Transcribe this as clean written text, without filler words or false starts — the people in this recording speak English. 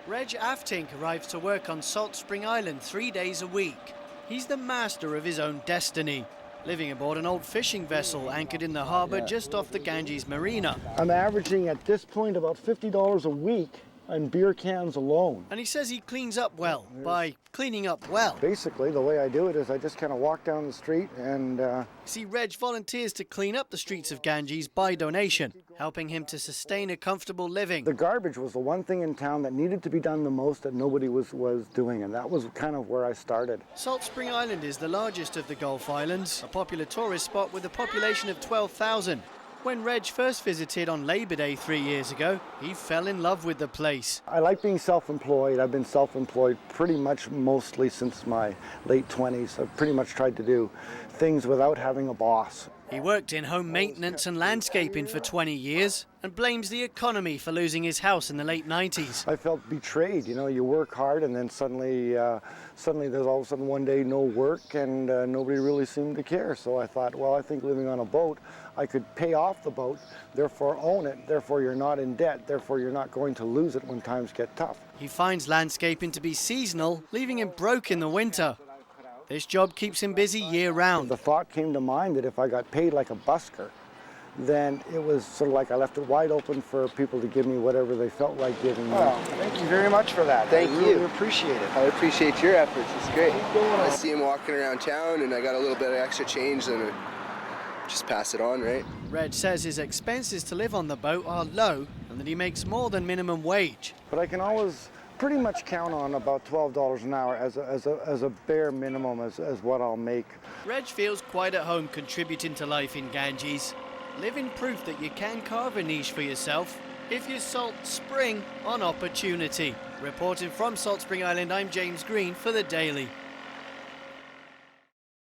Reg Aaftink arrives to work on Salt Spring Island 3 days a week. He's the master of his own destiny, living aboard an old fishing vessel anchored in the harbour just off the Ganges Marina. I'm averaging at this point about $50 a week on beer cans alone. And he says he cleans up well by cleaning up well. Basically, the way I do it is I just kind of walk down the street and... See, Reg volunteers to clean up the streets of Ganges by donation, helping him to sustain a comfortable living. The garbage was the one thing in town that needed to be done the most that nobody was doing, and that was kind of where I started. Salt Spring Island is the largest of the Gulf Islands, a popular tourist spot with a population of 12,000. When Reg first visited on Labor Day 3 years ago, he fell in love with the place. I like being self-employed. I've been self-employed pretty much mostly since my late 20s. I've pretty much tried to do things without having a boss. He worked in home maintenance and landscaping for 20 years and blames the economy for losing his house in the late 90s. I felt betrayed. You know, you work hard and then suddenly there's all of a sudden one day no work and nobody really seemed to care. So I thought, well, I think living on a boat, I could pay off the boat, therefore own it, therefore you're not in debt, therefore you're not going to lose it when times get tough. He finds landscaping to be seasonal, leaving him broke in the winter. This job keeps him busy year-round. The thought came to mind that if I got paid like a busker, then it was sort of like I left it wide open for people to give me whatever they felt like giving me. Oh, thank you very much for that. Thank I you. really appreciate it. I appreciate your efforts. It's great. I see him walking around town and I got a little bit of extra change, then I just pass it on, right? Reg says his expenses to live on the boat are low and that he makes more than minimum wage. But I can always pretty much count on about $12 an hour as a bare minimum as what I'll make. Reg feels quite at home contributing to life in Ganges, living proof that you can carve a niche for yourself if you Salt Spring on opportunity. Reporting from Salt Spring Island, I'm James Green for The Daily.